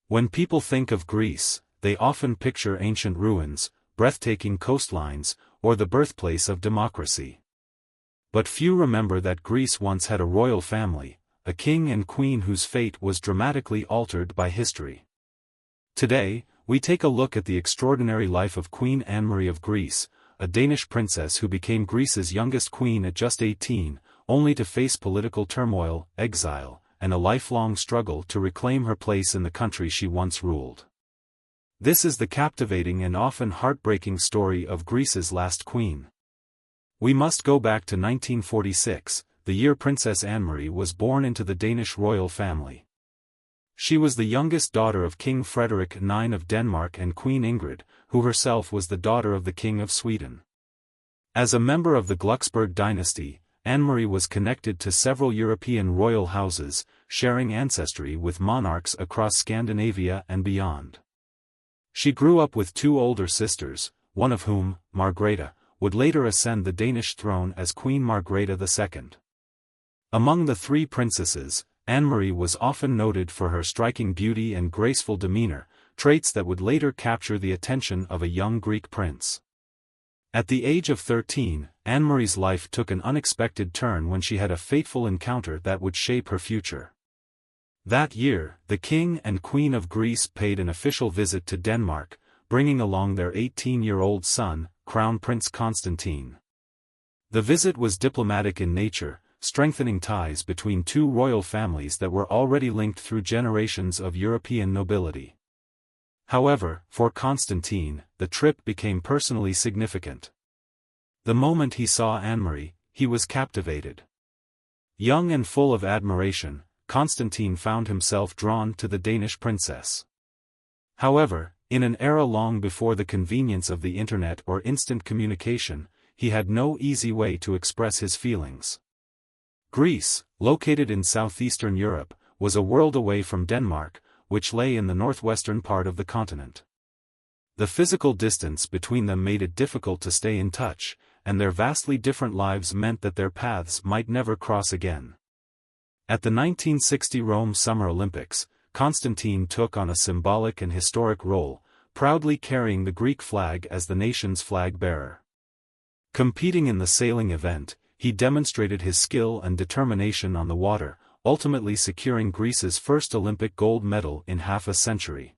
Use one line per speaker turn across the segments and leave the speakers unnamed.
When people think of Greece, they often picture ancient ruins, breathtaking coastlines, or the birthplace of democracy. But few remember that Greece once had a royal family, a king and queen whose fate was dramatically altered by history. Today, we take a look at the extraordinary life of Queen Anne-Marie of Greece, a Danish princess who became Greece's youngest queen at just 18, only to face political turmoil, exile, and a lifelong struggle to reclaim her place in the country she once ruled. This is the captivating and often heartbreaking story of Greece's last queen. We must go back to 1946, the year Princess Anne-Marie was born into the Danish royal family. She was the youngest daughter of King Frederik IX of Denmark and Queen Ingrid, who herself was the daughter of the King of Sweden. As a member of the Glucksburg dynasty, Anne-Marie was connected to several European royal houses, sharing ancestry with monarchs across Scandinavia and beyond. She grew up with two older sisters, one of whom, Margrethe, would later ascend the Danish throne as Queen Margrethe II. Among the three princesses, Anne-Marie was often noted for her striking beauty and graceful demeanor, traits that would later capture the attention of a young Greek prince. At the age of 13, Anne-Marie's life took an unexpected turn when she had a fateful encounter that would shape her future. That year, the King and Queen of Greece paid an official visit to Denmark, bringing along their 18-year-old son, Crown Prince Constantine. The visit was diplomatic in nature, strengthening ties between two royal families that were already linked through generations of European nobility. However, for Constantine, the trip became personally significant. The moment he saw Anne-Marie, he was captivated. Young and full of admiration, Constantine found himself drawn to the Danish princess. However, in an era long before the convenience of the internet or instant communication, he had no easy way to express his feelings. Greece, located in southeastern Europe, was a world away from Denmark, which lay in the northwestern part of the continent. The physical distance between them made it difficult to stay in touch, and their vastly different lives meant that their paths might never cross again. At the 1960 Rome Summer Olympics, Constantine took on a symbolic and historic role, proudly carrying the Greek flag as the nation's flag bearer. Competing in the sailing event, he demonstrated his skill and determination on the water, ultimately securing Greece's first Olympic gold medal in half a century.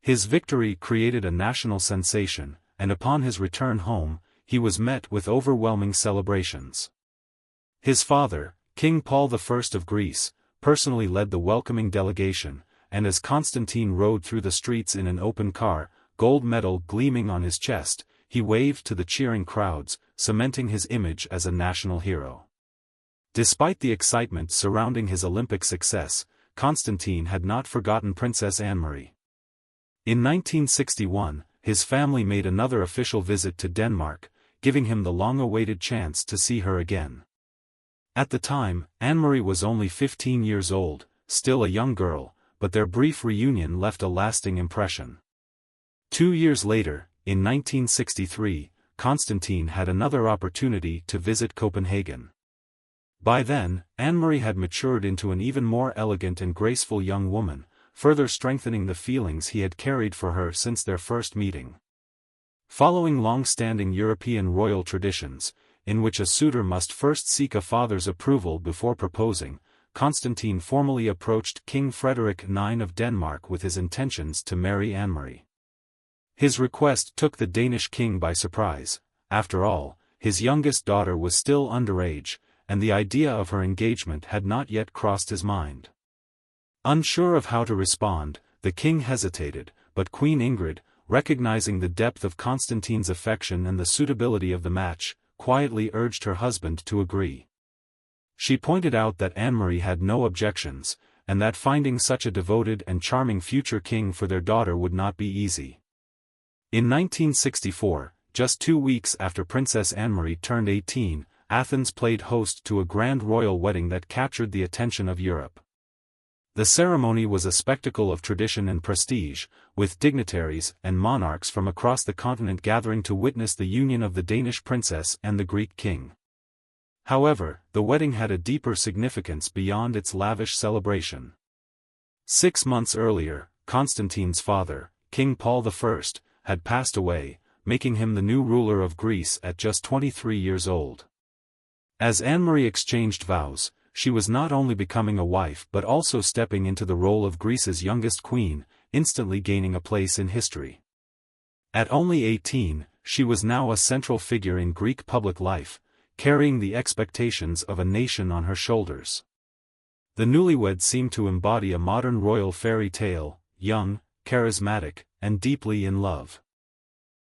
His victory created a national sensation, and upon his return home, he was met with overwhelming celebrations. His father, King Paul I of Greece, personally led the welcoming delegation, and as Constantine rode through the streets in an open car, gold medal gleaming on his chest, he waved to the cheering crowds, cementing his image as a national hero. Despite the excitement surrounding his Olympic success, Constantine had not forgotten Princess Anne-Marie. In 1961, his family made another official visit to Denmark, giving him the long-awaited chance to see her again. At the time, Anne-Marie was only 15 years old, still a young girl, but their brief reunion left a lasting impression. 2 years later, in 1963, Constantine had another opportunity to visit Copenhagen. By then, Anne-Marie had matured into an even more elegant and graceful young woman, further strengthening the feelings he had carried for her since their first meeting. Following long-standing European royal traditions, in which a suitor must first seek a father's approval before proposing, Constantine formally approached King Frederik IX of Denmark with his intentions to marry Anne-Marie. His request took the Danish king by surprise. After all, his youngest daughter was still underage, and the idea of her engagement had not yet crossed his mind. Unsure of how to respond, the king hesitated, but Queen Ingrid, recognizing the depth of Constantine's affection and the suitability of the match, quietly urged her husband to agree. She pointed out that Anne-Marie had no objections, and that finding such a devoted and charming future king for their daughter would not be easy. In 1964, just 2 weeks after Princess Anne-Marie turned 18, Athens played host to a grand royal wedding that captured the attention of Europe. The ceremony was a spectacle of tradition and prestige, with dignitaries and monarchs from across the continent gathering to witness the union of the Danish princess and the Greek king. However, the wedding had a deeper significance beyond its lavish celebration. 6 months earlier, Constantine's father, King Paul I, had passed away, making him the new ruler of Greece at just 23 years old. As Anne-Marie exchanged vows, she was not only becoming a wife but also stepping into the role of Greece's youngest queen, instantly gaining a place in history. At only 18, she was now a central figure in Greek public life, carrying the expectations of a nation on her shoulders. The newlyweds seemed to embody a modern royal fairy tale, young, charismatic, and deeply in love.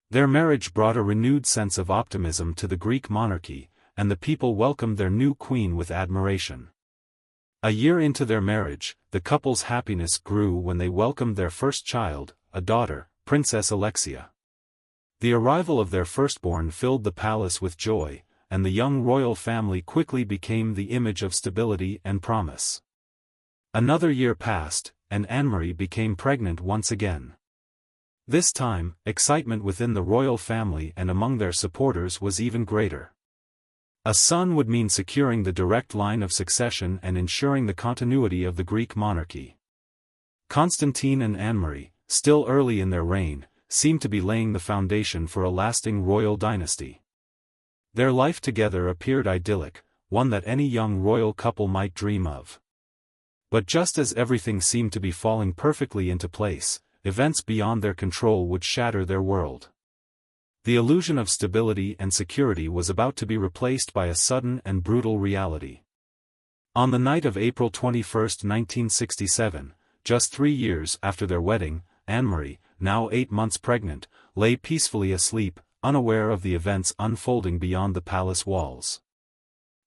Their marriage brought a renewed sense of optimism to the Greek monarchy, and the people welcomed their new queen with admiration. A year into their marriage, the couple's happiness grew when they welcomed their first child, a daughter, Princess Alexia. The arrival of their firstborn filled the palace with joy, and the young royal family quickly became the image of stability and promise. Another year passed, and Anne-Marie became pregnant once again. This time, excitement within the royal family and among their supporters was even greater. A son would mean securing the direct line of succession and ensuring the continuity of the Greek monarchy. Constantine and Anne-Marie, still early in their reign, seemed to be laying the foundation for a lasting royal dynasty. Their life together appeared idyllic, one that any young royal couple might dream of. But just as everything seemed to be falling perfectly into place, events beyond their control would shatter their world. The illusion of stability and security was about to be replaced by a sudden and brutal reality. On the night of April 21, 1967, just 3 years after their wedding, Anne-Marie, now 8 months pregnant, lay peacefully asleep, unaware of the events unfolding beyond the palace walls.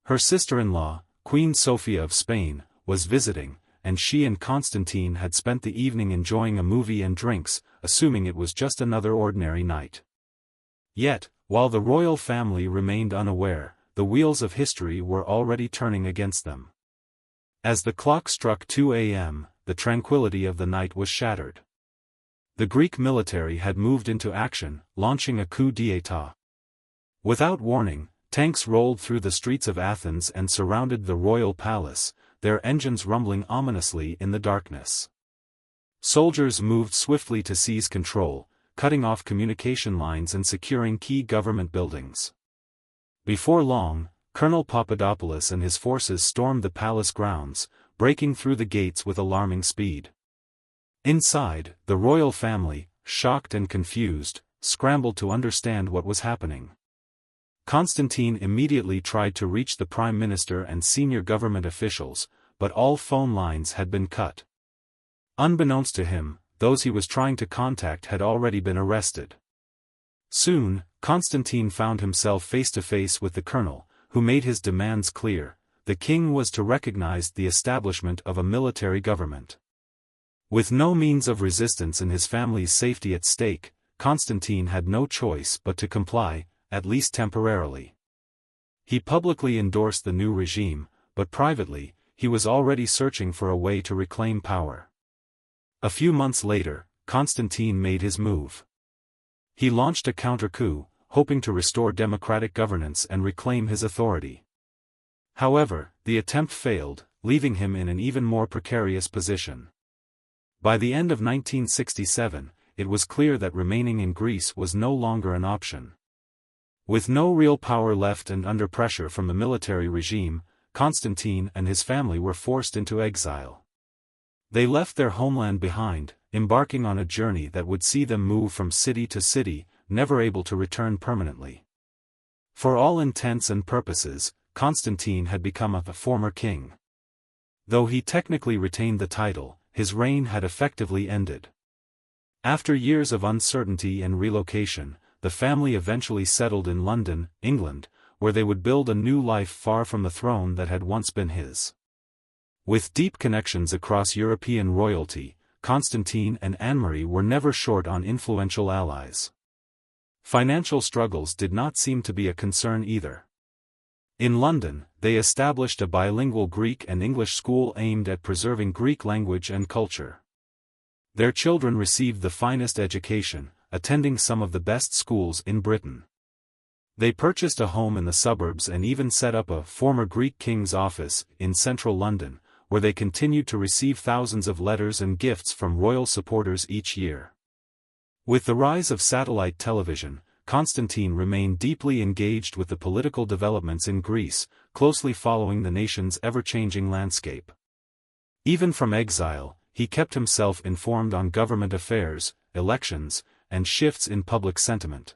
Her sister-in-law, Queen Sofia of Spain, was visiting, and she and Constantine had spent the evening enjoying a movie and drinks, assuming it was just another ordinary night. Yet, while the royal family remained unaware, the wheels of history were already turning against them. As the clock struck 2 a.m., the tranquility of the night was shattered. The Greek military had moved into action, launching a coup d'état. Without warning, tanks rolled through the streets of Athens and surrounded the royal palace, their engines rumbling ominously in the darkness. Soldiers moved swiftly to seize control, cutting off communication lines and securing key government buildings. Before long, Colonel Papadopoulos and his forces stormed the palace grounds, breaking through the gates with alarming speed. Inside, the royal family, shocked and confused, scrambled to understand what was happening. Constantine immediately tried to reach the prime minister and senior government officials, but all phone lines had been cut. Unbeknownst to him, those he was trying to contact had already been arrested. Soon, Constantine found himself face to face with the colonel, who made his demands clear. The king was to recognize the establishment of a military government. With no means of resistance and his family's safety at stake, Constantine had no choice but to comply, at least temporarily. He publicly endorsed the new regime, but privately, he was already searching for a way to reclaim power. A few months later, Constantine made his move. He launched a counter-coup, hoping to restore democratic governance and reclaim his authority. However, the attempt failed, leaving him in an even more precarious position. By the end of 1967, it was clear that remaining in Greece was no longer an option. With no real power left and under pressure from the military regime, Constantine and his family were forced into exile. They left their homeland behind, embarking on a journey that would see them move from city to city, never able to return permanently. For all intents and purposes, Constantine had become a former king. Though he technically retained the title, his reign had effectively ended. After years of uncertainty and relocation, the family eventually settled in London, England, where they would build a new life far from the throne that had once been his. With deep connections across European royalty, Constantine and Anne-Marie were never short on influential allies. Financial struggles did not seem to be a concern either. In London, they established a bilingual Greek and English school aimed at preserving Greek language and culture. Their children received the finest education, attending some of the best schools in Britain. They purchased a home in the suburbs and even set up a former Greek king's office in central London, where they continued to receive thousands of letters and gifts from royal supporters each year. With the rise of satellite television, Constantine remained deeply engaged with the political developments in Greece, closely following the nation's ever-changing landscape. Even from exile, he kept himself informed on government affairs, elections, and shifts in public sentiment.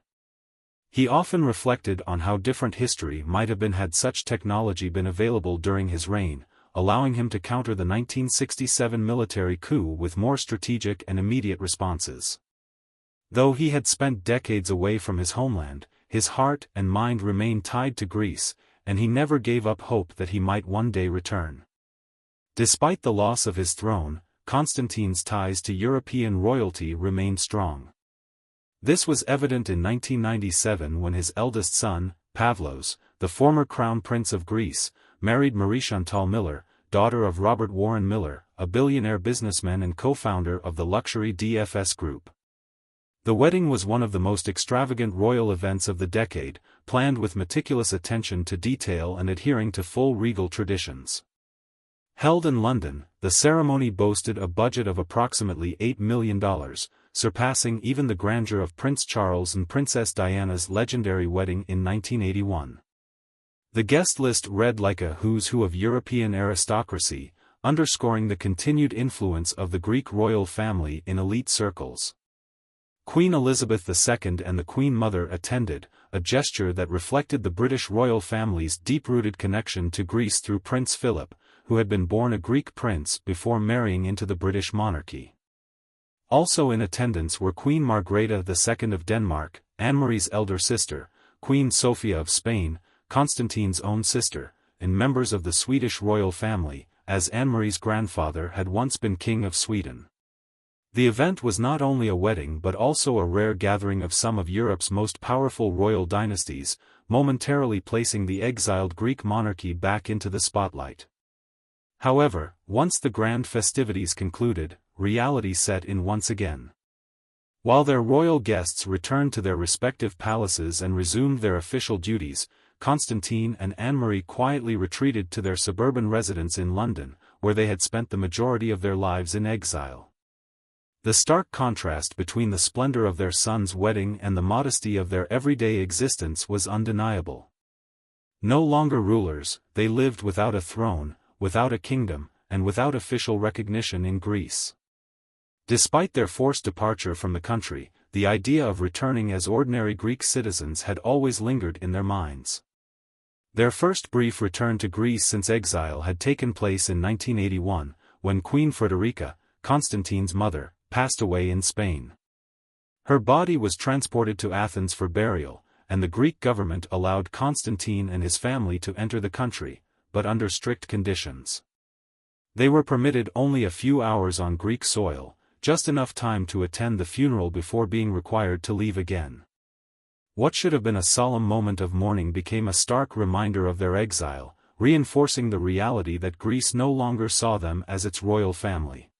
He often reflected on how different history might have been had such technology been available during his reign, allowing him to counter the 1967 military coup with more strategic and immediate responses. Though he had spent decades away from his homeland, his heart and mind remained tied to Greece, and he never gave up hope that he might one day return. Despite the loss of his throne, Constantine's ties to European royalty remained strong. This was evident in 1997 when his eldest son, Pavlos, the former crown prince of Greece, married Marie Chantal Miller, daughter of Robert Warren Miller, a billionaire businessman and co-founder of the luxury DFS Group. The wedding was one of the most extravagant royal events of the decade, planned with meticulous attention to detail and adhering to full regal traditions. Held in London, the ceremony boasted a budget of approximately $8 million, surpassing even the grandeur of Prince Charles and Princess Diana's legendary wedding in 1981. The guest list read like a who's who of European aristocracy, underscoring the continued influence of the Greek royal family in elite circles. Queen Elizabeth II and the Queen Mother attended, a gesture that reflected the British royal family's deep-rooted connection to Greece through Prince Philip, who had been born a Greek prince before marrying into the British monarchy. Also in attendance were Queen Margrethe II of Denmark, Anne-Marie's elder sister, Queen Sophia of Spain, Constantine's own sister, and members of the Swedish royal family, as Anne-Marie's grandfather had once been King of Sweden. The event was not only a wedding but also a rare gathering of some of Europe's most powerful royal dynasties, momentarily placing the exiled Greek monarchy back into the spotlight. However, once the grand festivities concluded, reality set in once again. While their royal guests returned to their respective palaces and resumed their official duties, Constantine and Anne-Marie quietly retreated to their suburban residence in London, where they had spent the majority of their lives in exile. The stark contrast between the splendor of their son's wedding and the modesty of their everyday existence was undeniable. No longer rulers, they lived without a throne, without a kingdom, and without official recognition in Greece. Despite their forced departure from the country, the idea of returning as ordinary Greek citizens had always lingered in their minds. Their first brief return to Greece since exile had taken place in 1981, when Queen Frederica, Constantine's mother, passed away in Spain. Her body was transported to Athens for burial, and the Greek government allowed Constantine and his family to enter the country, but under strict conditions. They were permitted only a few hours on Greek soil, just enough time to attend the funeral before being required to leave again. What should have been a solemn moment of mourning became a stark reminder of their exile, reinforcing the reality that Greece no longer saw them as its royal family.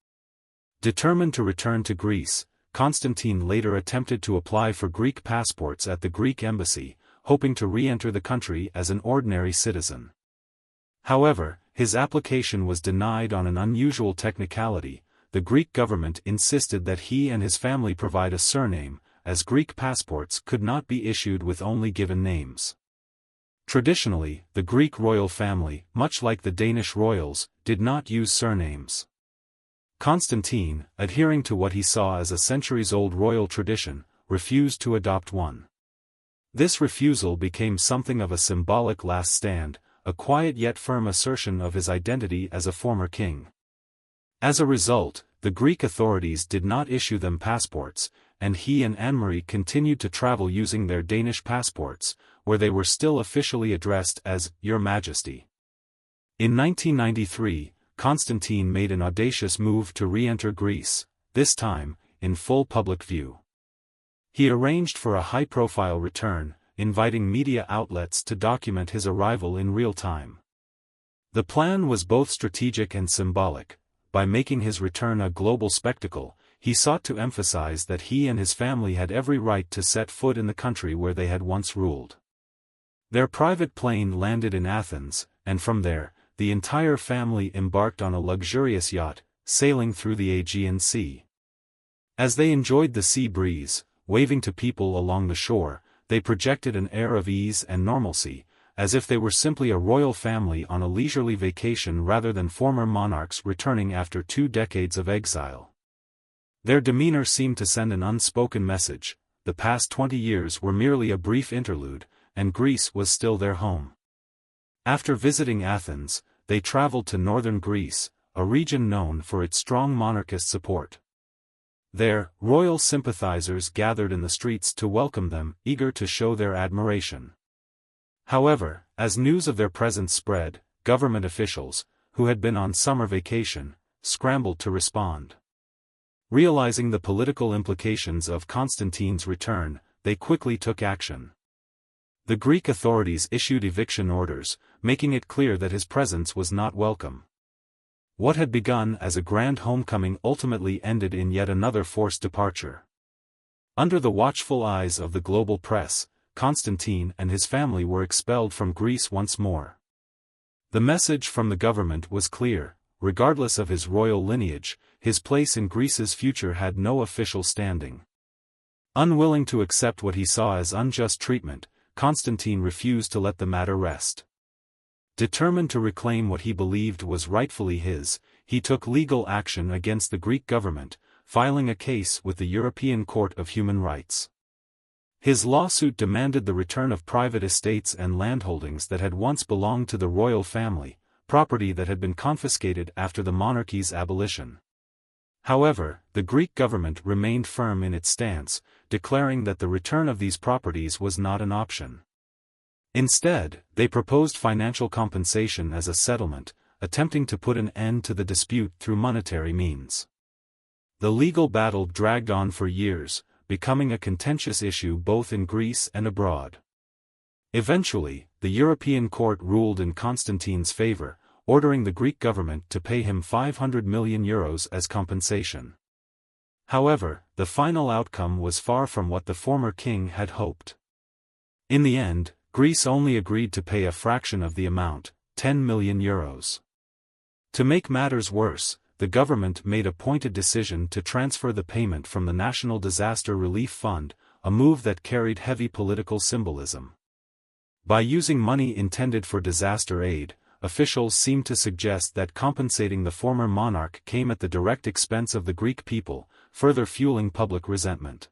Determined to return to Greece, Constantine later attempted to apply for Greek passports at the Greek embassy, hoping to re-enter the country as an ordinary citizen. However, his application was denied on an unusual technicality. The Greek government insisted that he and his family provide a surname, as Greek passports could not be issued with only given names. Traditionally, the Greek royal family, much like the Danish royals, did not use surnames. Constantine, adhering to what he saw as a centuries-old royal tradition, refused to adopt one. This refusal became something of a symbolic last stand, a quiet yet firm assertion of his identity as a former king. As a result, the Greek authorities did not issue them passports, and he and Anne-Marie continued to travel using their Danish passports, where they were still officially addressed as Your Majesty. In 1993, Constantine made an audacious move to re-enter Greece, this time, in full public view. He arranged for a high-profile return, inviting media outlets to document his arrival in real time. The plan was both strategic and symbolic. By making his return a global spectacle, he sought to emphasize that he and his family had every right to set foot in the country where they had once ruled. Their private plane landed in Athens, and from there, the entire family embarked on a luxurious yacht, sailing through the Aegean Sea. As they enjoyed the sea breeze, waving to people along the shore, they projected an air of ease and normalcy, as if they were simply a royal family on a leisurely vacation rather than former monarchs returning after 2 decades of exile. Their demeanor seemed to send an unspoken message: the past 20 years were merely a brief interlude, and Greece was still their home. After visiting Athens, they traveled to northern Greece, a region known for its strong monarchist support. There, royal sympathizers gathered in the streets to welcome them, eager to show their admiration. However, as news of their presence spread, government officials, who had been on summer vacation, scrambled to respond. Realizing the political implications of Constantine's return, they quickly took action. The Greek authorities issued eviction orders, making it clear that his presence was not welcome. What had begun as a grand homecoming ultimately ended in yet another forced departure. Under the watchful eyes of the global press, Constantine and his family were expelled from Greece once more. The message from the government was clear: regardless of his royal lineage, his place in Greece's future had no official standing. Unwilling to accept what he saw as unjust treatment, Constantine refused to let the matter rest. Determined to reclaim what he believed was rightfully his, he took legal action against the Greek government, filing a case with the European Court of Human Rights. His lawsuit demanded the return of private estates and landholdings that had once belonged to the royal family, property that had been confiscated after the monarchy's abolition. However, the Greek government remained firm in its stance, declaring that the return of these properties was not an option. Instead, they proposed financial compensation as a settlement, attempting to put an end to the dispute through monetary means. The legal battle dragged on for years, becoming a contentious issue both in Greece and abroad. Eventually, the European Court ruled in Constantine's favor, ordering the Greek government to pay him €500 million as compensation. However, the final outcome was far from what the former king had hoped. In the end, Greece only agreed to pay a fraction of the amount, €10 million. To make matters worse, the government made a pointed decision to transfer the payment from the National Disaster Relief Fund, a move that carried heavy political symbolism. By using money intended for disaster aid, officials seemed to suggest that compensating the former monarch came at the direct expense of the Greek people, further fueling public resentment.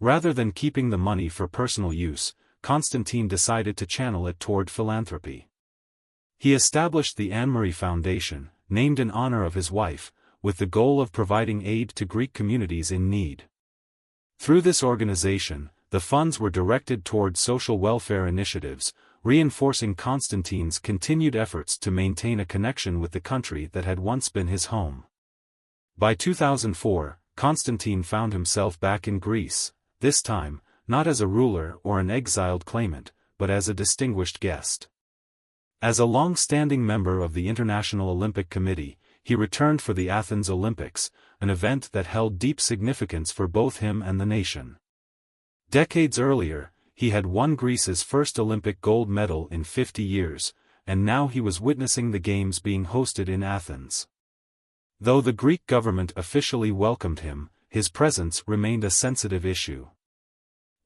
Rather than keeping the money for personal use, Constantine decided to channel it toward philanthropy. He established the Anne-Marie Foundation, named in honor of his wife, with the goal of providing aid to Greek communities in need. Through this organization, the funds were directed toward social welfare initiatives, reinforcing Constantine's continued efforts to maintain a connection with the country that had once been his home. By 2004, Constantine found himself back in Greece, this time, not as a ruler or an exiled claimant, but as a distinguished guest. As a long-standing member of the International Olympic Committee, he returned for the Athens Olympics, an event that held deep significance for both him and the nation. Decades earlier, he had won Greece's first Olympic gold medal in 50 years, and now he was witnessing the Games being hosted in Athens. Though the Greek government officially welcomed him, his presence remained a sensitive issue.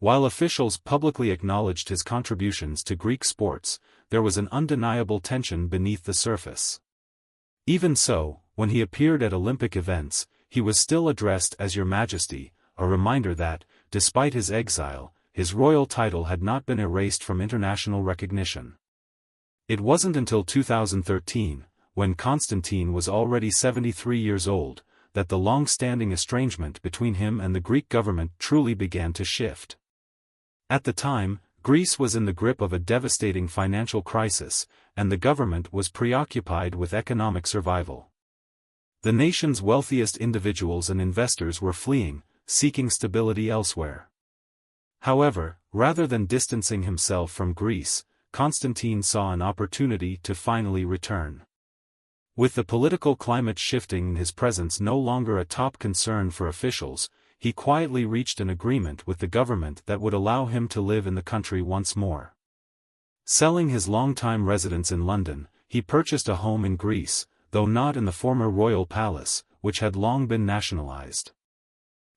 While officials publicly acknowledged his contributions to Greek sports, there was an undeniable tension beneath the surface. Even so, when he appeared at Olympic events, he was still addressed as Your Majesty, a reminder that, despite his exile, his royal title had not been erased from international recognition. It wasn't until 2013, when Constantine was already 73 years old, that the long-standing estrangement between him and the Greek government truly began to shift. At the time, Greece was in the grip of a devastating financial crisis, and the government was preoccupied with economic survival. The nation's wealthiest individuals and investors were fleeing, seeking stability elsewhere. However, rather than distancing himself from Greece, Constantine saw an opportunity to finally return. With the political climate shifting and his presence no longer a top concern for officials, he quietly reached an agreement with the government that would allow him to live in the country once more. Selling his longtime residence in London, he purchased a home in Greece, though not in the former royal palace, which had long been nationalized.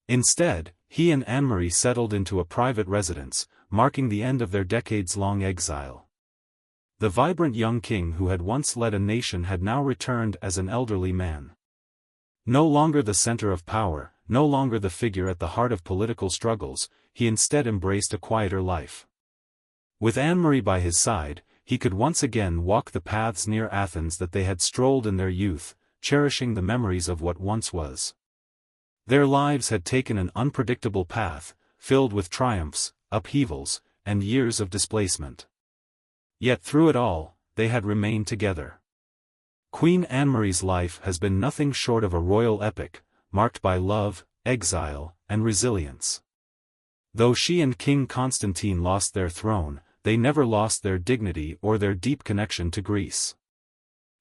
Instead, he and Anne-Marie settled into a private residence, marking the end of their decades-long exile. The vibrant young king who had once led a nation had now returned as an elderly man. No longer the center of power, no longer the figure at the heart of political struggles, he instead embraced a quieter life. With Anne-Marie by his side, he could once again walk the paths near Athens that they had strolled in their youth, cherishing the memories of what once was. Their lives had taken an unpredictable path, filled with triumphs, upheavals, and years of displacement. Yet through it all, they had remained together. Queen Anne-Marie's life has been nothing short of a royal epic, marked by love, exile, and resilience. Though she and King Constantine lost their throne, they never lost their dignity or their deep connection to Greece.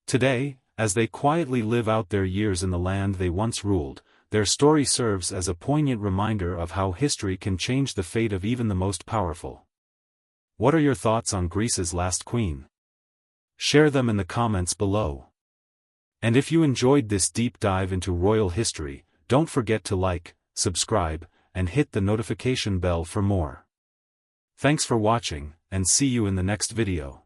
Today, as they quietly live out their years in the land they once ruled, their story serves as a poignant reminder of how history can change the fate of even the most powerful. What are your thoughts on Greece's last queen? Share them in the comments below. And if you enjoyed this deep dive into royal history, don't forget to like, subscribe, and hit the notification bell for more. Thanks for watching, and see you in the next video.